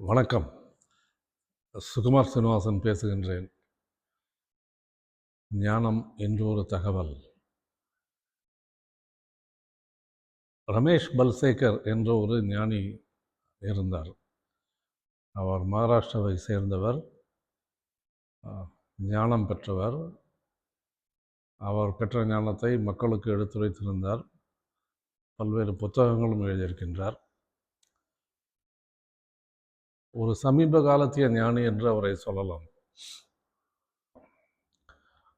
வணக்கம். சுகுமார் சீனிவாசன் பேசுகின்றேன். ஞானம் என்று ஒரு தகவல். ரமேஷ் பல்சேகர் என்ற ஒரு ஞானி இருந்தார். அவர் மகாராஷ்டிராவை சேர்ந்தவர். ஞானம் பெற்றவர். அவர் பெற்ற ஞானத்தை மக்களுக்கு எடுத்துரைத்திருந்தார். பல்வேறு புத்தகங்களும் எழுதியிருக்கின்றார். ஒரு சமீப காலத்திய ஞானி என்று அவரை சொல்லலாம்.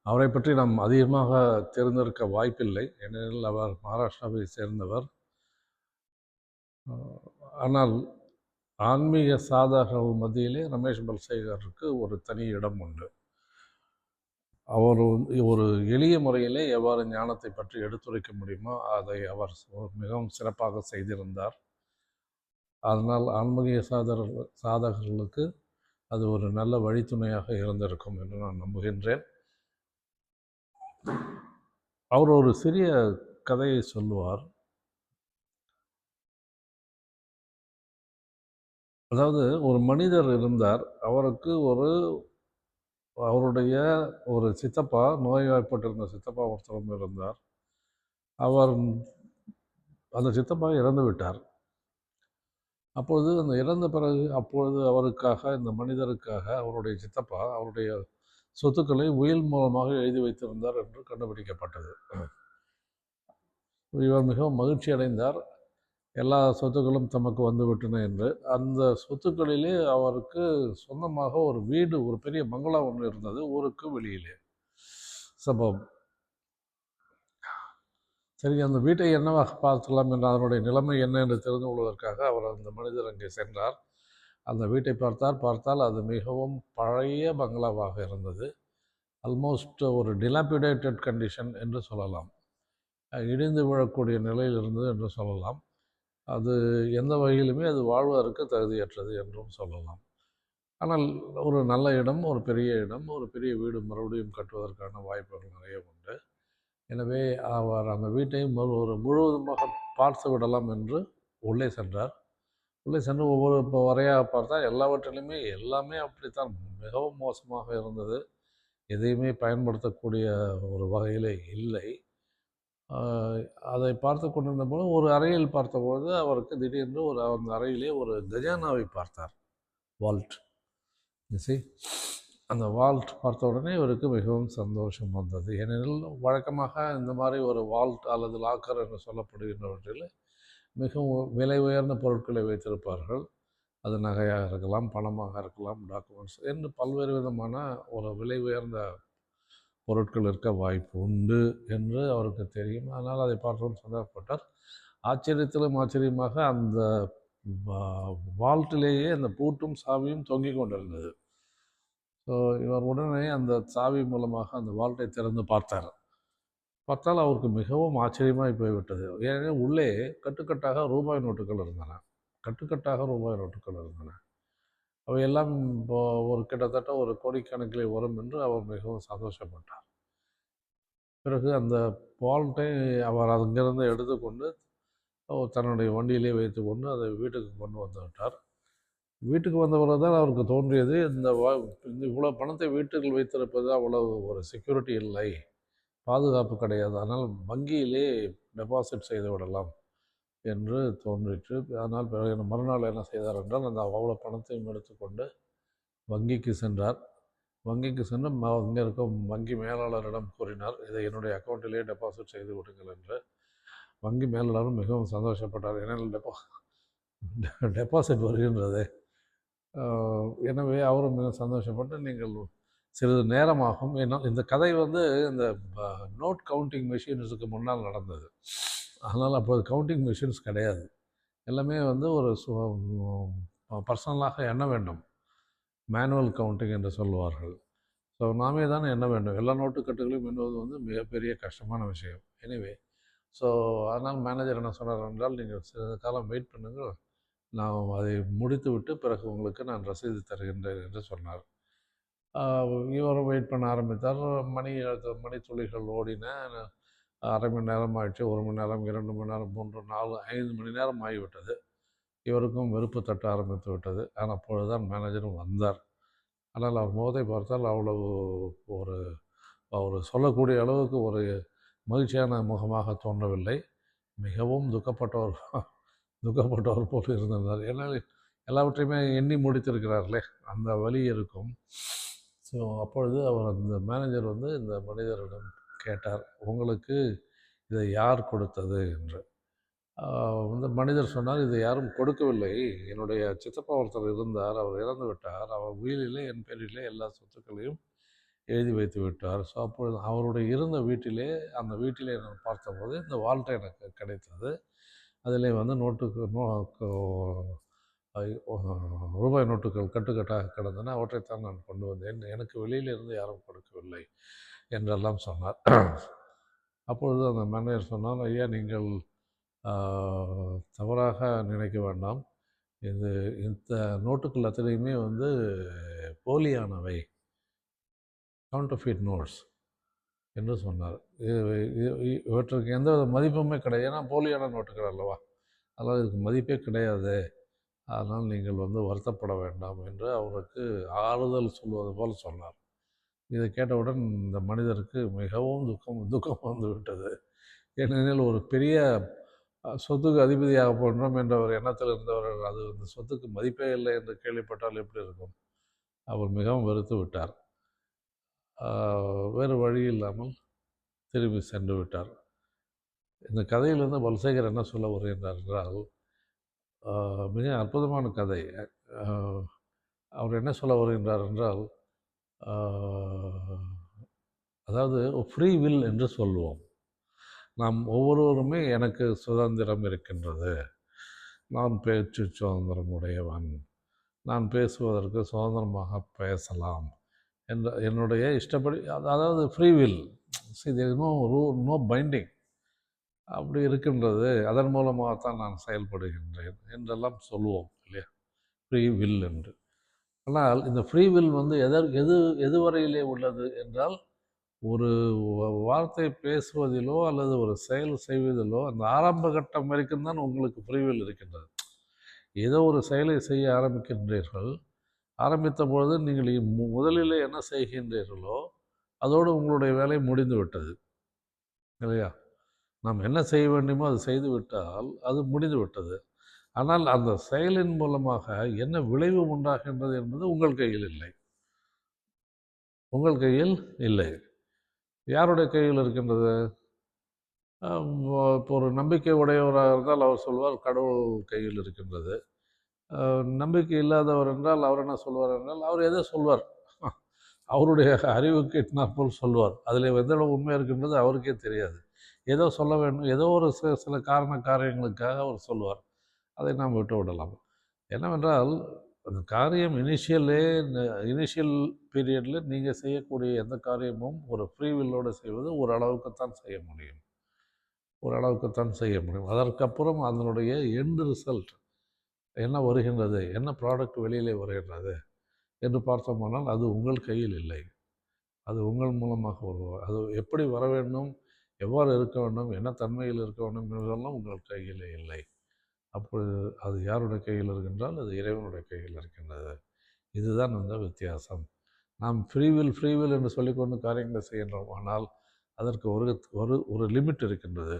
அவரை பற்றி நாம் அதிகமாக தெரிந்திருக்க வாய்ப்பில்லை. ஏனெனில் அவர் மகாராஷ்டிராவை சேர்ந்தவர். ஆனால் ஆன்மீக சாதகர்கள் மத்தியிலே ரமேஷ் பல்சேகருக்கு ஒரு தனி இடம் உண்டு. அவர் ஒரு எளிய முறையிலே எவ்வாறு ஞானத்தை பற்றி எடுத்துரைக்க முடியுமோ அதை அவர் மிகவும் சிறப்பாக செய்திருந்தார். அதனால் ஆன்மீக சாதகர்களுக்கு அது ஒரு நல்ல வழித்துணையாக இருந்திருக்கும் என்று நான் நம்புகின்றேன். அவர் ஒரு சிறிய கதையை சொல்லுவார். அதாவது ஒரு மனிதர் இருந்தார். அவருக்கு அவருடைய ஒரு சித்தப்பா, நோய்வாய்ப்பட்டிருந்த சித்தப்பா ஒருத்தரும் இருந்தார். அந்த சித்தப்பா இறந்து விட்டார். அப்பொழுது அந்த இறந்த பிறகு அவருக்காக, இந்த மனிதருக்காக அவருடைய சித்தப்பா அவருடைய சொத்துக்களை உயில் மூலமாக எழுதி வைத்திருந்தார் என்று கண்டுபிடிக்கப்பட்டது. இவர் மிகவும் மகிழ்ச்சி அடைந்தார். எல்லா சொத்துக்களும் தமக்கு வந்துவிட்டன என்று. அந்த சொத்துக்களிலே அவருக்கு சொந்தமாக ஒரு வீடு, ஒரு பெரிய பங்களா ஒன்று இருந்தது, ஊருக்கு வெளியிலே. சம்பவம். சரி, அந்த வீட்டை என்னவாக பார்க்கலாம் என்று, அதனுடைய நிலைமை என்ன என்று தெரிந்து கொள்வதற்காக அந்த மனிதர் அங்கே சென்றார். அந்த வீட்டை பார்த்தால் அது மிகவும் பழைய பங்களாவாக இருந்தது. ஆல்மோஸ்ட் ஒரு டிலாபிடேட்டட் கண்டிஷன் என்று சொல்லலாம். இடிந்து விழக்கூடிய நிலையில் இருந்தது என்று சொல்லலாம். அது எந்த வகையிலுமே அது வாழ்வதற்கு தகுதியற்றது என்றும் சொல்லலாம். ஆனால் ஒரு நல்ல இடம், ஒரு பெரிய வீடு மறுபடியும் கட்டுவதற்கான வாய்ப்புகள் நிறைய உண்டு. எனவே அவர் அந்த வீட்டை முழுவதுமாக பார்த்து விடலாம் என்று உள்ளே சென்றார். உள்ளே சென்று ஒவ்வொரு வரையாக பார்த்தால் எல்லாவற்றிலுமே எல்லாமே அப்படித்தான், மிகவும் மோசமாக இருந்தது. எதையுமே பயன்படுத்தக்கூடிய ஒரு வகையிலே இல்லை. அதை பார்த்து கொண்டிருந்தபோது ஒரு அறையில் பார்த்தபொழுது அவருக்கு திடீரென்று அந்த அறையிலே ஒரு கஜானாவை பார்த்தார். வால்ட். அந்த வால்ட் பார்த்த உடனே இவருக்கு மிகவும் சந்தோஷம் வந்தது. ஏனெனில் வழக்கமாக இந்த மாதிரி ஒரு வால்ட் அல்லது லாக்கர் என்று சொல்லப்படுகின்றவற்றில் மிகவும் விலை உயர்ந்த பொருட்களை வைத்திருப்பார்கள். அது நகையாக இருக்கலாம், பணமாக இருக்கலாம், டாக்குமெண்ட்ஸ் என்று பல்வேறு விதமான ஒரு விலை உயர்ந்த பொருட்கள் இருக்க வாய்ப்பு உண்டு என்று அவருக்கு தெரியும். அதனால் அதை பார்த்தோன்னு சந்தோஷப்பட்டார். ஆச்சரியமாக அந்த வால்ட்டிலேயே அந்த பூட்டும் சாவியும் தொங்கிக் கொண்டிருந்தது. ஸோ இவர் உடனே அந்த சாவி மூலமாக அந்த வால்ட்டை திறந்து பார்த்தால் அவருக்கு மிகவும் ஆச்சரியமாய் போய்விட்டது. ஏனெனில் உள்ளே கட்டுக்கட்டாக ரூபாய் நோட்டுகள் இருந்தன. அவையெல்லாம் ஒரு கிட்டத்தட்ட ஒரு கோடிக்கணக்கிலே வரும் என்று அவர் மிகவும் சந்தோஷப்பட்டார். பிறகு அந்த வால்ட்டை அவர் அங்கிருந்து எடுத்துக்கொண்டு தன்னுடைய வண்டியிலே வைத்துக்கொண்டு அதை வீட்டுக்கு கொண்டு வந்து விட்டார். வீட்டுக்கு வந்த பிறகு தான் அவருக்கு தோன்றியது, இந்த இவ்வளோ பணத்தை வீட்டுக்குள் வைத்திருப்பது அவ்வளவு ஒரு செக்யூரிட்டி இல்லை, பாதுகாப்பு கிடையாது. ஆனால் வங்கியிலே டெபாசிட் செய்து விடலாம் என்று தோன்றிற்று. அதனால் பிறகு மறுநாள் என்ன செய்தார் என்றால், அந்த அவ்வளோ பணத்தையும் எடுத்துக்கொண்டு வங்கிக்கு சென்றார். வங்கிக்கு சென்று அங்கே இருக்கும் வங்கி மேலாளரிடம் கூறினார், இதை என்னுடைய அக்கௌண்ட்டிலே டெபாசிட் செய்து விடுங்கள் என்று. வங்கி மேலாளரும் மிகவும் சந்தோஷப்பட்டார். ஏன்னால் டெபாசிட் வருகின்றது. எனவே அவரும் மிக சந்தோஷப்பட்டு, நீங்கள் சிறிது நேரமாகும். ஏன்னா இந்த கதை இந்த நோட் கவுண்டிங் மெஷின்ஸுக்கு முன்னால் நடந்தது. அதனால் அப்போது கவுண்டிங் மெஷின்ஸ் கிடையாது. எல்லாமே ஒரு பர்சனலாக எண்ண வேண்டும். மேனுவல் கவுண்டிங் என்று சொல்லுவார்கள். ஸோ நாமே தான் எண்ண வேண்டும். எல்லா நோட்டுக்கட்டுகளையும் எண்ணுவது மிகப்பெரிய கஷ்டமான விஷயம். எனிவே, ஸோ அதனால் மேனேஜர் என்ன சொன்னார் என்றால், நீங்கள் சிறிது காலம் வெயிட் பண்ணுங்கள், நான் அதை முடித்துவிட்டு பிறகு உங்களுக்கு நான் ரசீது தருகின்றேன் என்று சொன்னார். இவரும் வெயிட் பண்ண ஆரம்பித்தார். மணித்துளிகள் ஓடின. அரை மணி நேரம் ஆயிடுச்சு, 1 மணி நேரம், 2 மணி நேரம், 3, 4, 5 மணி நேரம் ஆகிவிட்டது. இவருக்கும் வெறுப்பு தட்ட ஆரம்பித்து விட்டது. ஆனால் அப்பொழுதுதான் மேனேஜரும் வந்தார். ஆனால் அவர் முகத்தை பார்த்தால் அவ்வளவு ஒரு அவர் சொல்லக்கூடிய அளவுக்கு ஒரு மகிழ்ச்சியான முகமாக தோன்றவில்லை. மிகவும் துக்கப்பட்டவர் போல் இருந்திருந்தார். ஏன்னா எல்லாவற்றையுமே எண்ணி முடித்திருக்கிறார்களே, அந்த வலி இருக்கும். ஸோ அப்பொழுது அவர் அந்த மேனேஜர் வந்து இந்த மனிதரிடம் கேட்டார், உங்களுக்கு இதை யார் கொடுத்தது என்று. இந்த மனிதர் சொன்னார், இதை யாரும் கொடுக்கவில்லை, என்னுடைய சித்தப்பா ஒருத்தர் இருந்தார், அவர் இறந்து விட்டார், அவர் உயிரிலே என் பேரிலே எல்லா சொத்துக்களையும் எழுதி வைத்து விட்டார். ஸோ அப்பொழுது அவருடைய இருந்த வீட்டிலே, அந்த வீட்டிலே நான் பார்த்தபோது இந்த வால்ட்டை எனக்கு கிடைத்தது. அதிலே வந்து ரூபாய் நோட்டுகள் கட்டுக்கட்டாக கிடந்தன. அவற்றைத்தான் நான் கொண்டு வந்தேன், எனக்கு வெளியிலிருந்து யாரும் கொடுக்கவில்லை என்றெல்லாம் சொன்னார். அப்பொழுது அந்த மேனேஜர் சொன்னார், ஐயா நீங்கள் தவறாக நினைக்க வேண்டாம், இந்த நோட்டுகள் அத்தனையுமே வந்து போலியானவை, கவுண்டர்ஃபீட் நோட்ஸ் என்று சொன்னார். இவற்றுக்கு எந்த மதிப்புமே கிடையாது, ஏன்னா போலியான நோட்டுகள் அல்லவா, அதனால் இதுக்கு மதிப்பே கிடையாது, அதனால் நீங்கள் வந்து வருத்தப்பட வேண்டாம் என்று அவருக்கு ஆறுதல் சொல்வது போல் சொன்னார். இதை கேட்டவுடன் இந்த மனிதருக்கு மிகவும் துக்கம் வந்து விட்டது. ஏனெனில் ஒரு பெரிய சொத்துக்கு அதிபதியாக போன்றோம் என்ற ஒரு எண்ணத்தில் இருந்தவர், அது இந்த சொத்துக்கு மதிப்பே இல்லை என்று கேள்விப்பட்டால் எப்படி இருக்கும்? அவர் மிகவும் வெறுத்து விட்டார். வேறு வழி இல்லாமல் திரும்பி சென்று விட்டார். இந்த கதையிலிருந்து பல்சேகர் என்ன சொல்ல வருகின்றார் என்றால், மிக அற்புதமான கதை. அவர் என்ன சொல்ல வருகின்றார் என்றால், அதாவது ஃப்ரீ வில் என்று சொல்லுவோம். நாம் ஒவ்வொருவருமே எனக்கு சுதந்திரம் இருக்கின்றது, நான் பேச்சு சுதந்திரம் உடையவன், நான் பேசுவதற்கு சுதந்திரமாக பேசலாம் என்ற என்னுடைய இஷ்டப்படி, அதாவது ஃப்ரீ வில், நோ பைண்டிங் அப்படி இருக்கின்றது, அதன் மூலமாகத்தான் நான் செயல்படுகின்றேன் என்றெல்லாம் சொல்லுவோம் இல்லையா, ஃப்ரீ வில் என்று. ஆனால் இந்த ஃப்ரீ வில் வந்து எதுவரையிலே உள்ளது என்றால், ஒரு வார்த்தை பேசுவதிலோ அல்லது ஒரு செயல் செய்வதிலோ அந்த ஆரம்ப கட்டம் வரைக்கும் தான் உங்களுக்கு ஃப்ரீவில் இருக்கின்றது. ஏதோ ஒரு செயலை செய்ய ஆரம்பிக்கின்றீர்கள், ஆரம்பித்த பொழுது நீங்கள் முதலிலே என்ன செய்கின்றீர்களோ அதோடு உங்களுடைய வேலை முடிந்து விட்டது இல்லையா. நாம் என்ன செய்ய வேண்டுமோ அது செய்து விட்டால் அது முடிந்து விட்டது. ஆனால் அந்த செயலின் மூலமாக என்ன விளைவு உண்டாகின்றது என்பது உங்கள் கையில் இல்லை, உங்கள் கையில் இல்லை. யாருடைய கையில் இருக்கின்றது? இப்போ ஒரு நம்பிக்கை உடையவராக இருந்தால் அவர் சொல்வார், கடவுள் கையில் இருக்கின்றது. நம்பிக்கை இல்லாதவர் என்றால் அவர் என்ன சொல்வார் என்றால், அவர் எதோ சொல்வார், அவருடைய அறிவுக்கு எட்டினாற்போல் சொல்வார். அதில் எந்த உண்மை இருக்கின்றது அவருக்கே தெரியாது. ஏதோ சொல்ல வேண்டும், ஏதோ ஒரு சில காரியங்களுக்காக அவர் சொல்வார். அதை நாம் விட்டு விடலாம். என்னவென்றால், அந்த காரியம் இனிஷியல் பீரியடில் நீங்கள் செய்யக்கூடிய எந்த காரியமும் ஒரு ஃப்ரீவில்லோடு செய்வது ஓரளவுக்குத்தான் செய்ய முடியும், ஓரளவுக்குத்தான் செய்ய முடியும். அதற்கப்புறம் அதனுடைய எண்ட் ரிசல்ட் என்ன வருகின்றது, என்ன ப்ராடக்ட் வெளியிலே வருகின்றது என்று பார்த்தோமானால் அது உங்கள் கையில் இல்லை, அது உங்கள் மூலமாக அது எப்படி வர வேண்டும், எவ்வாறு இருக்க வேண்டும், என்ன தன்மையில் இருக்க வேண்டும் என்பதெல்லாம் உங்கள் கையில் இல்லை. அப்பொழுது அது யாருடைய கையில் இருக்கின்றால் அது இறைவனுடைய கையில் இருக்கின்றது. இதுதான் அந்த வித்தியாசம். நாம் ஃப்ரீவில் என்று சொல்லிக்கொண்டு காரியங்களை செய்கின்றோம், ஆனால் அதற்கு ஒரு லிமிட் இருக்கின்றது.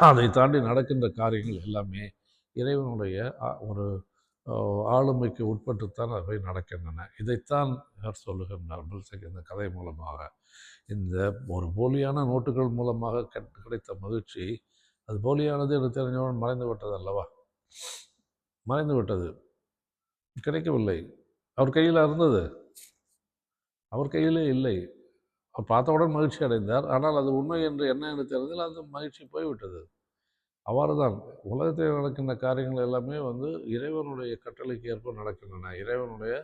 அதை தாண்டி நடக்கின்ற காரியங்கள் எல்லாமே இறைவனுடைய ஒரு ஆளுமைக்கு உட்பட்டுத்தான் அவை நடக்கின்றன. இதைத்தான் யார் சொல்லுகின்றார் பல்சேகர் இந்த கதை மூலமாக. இந்த ஒரு போலியான நோட்டுகள் மூலமாக கிடைத்த மகிழ்ச்சி, அது போலியானது என்று தெரிஞ்சவன் மறைந்து விட்டது அல்லவா, மறைந்து விட்டது, கிடைக்கவில்லை. அவர் கையில் இருந்தது, அவர் கையிலே இல்லை. அவர் பார்த்தவுடன் மகிழ்ச்சி அடைந்தார், ஆனால் அது உண்மை என்று என்ன என்று தெரிந்தால் அந்த மகிழ்ச்சி போய்விட்டது. அவ்வாறு தான் உலகத்தில் நடக்கின்ற காரியங்கள் எல்லாமே வந்து இறைவனுடைய கட்டளைக்கு ஏற்ப நடக்கின்றன, இறைவனுடைய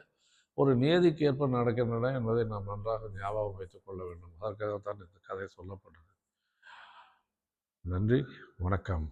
ஒரு நியதிக்கு ஏற்ப நடக்கின்றன என்பதை நாம் நன்றாக ஞாபகம் வைத்துக் கொள்ள வேண்டும். அதற்காகத்தான் இந்த கதை சொல்லப்பட்டது. நன்றி, வணக்கம்.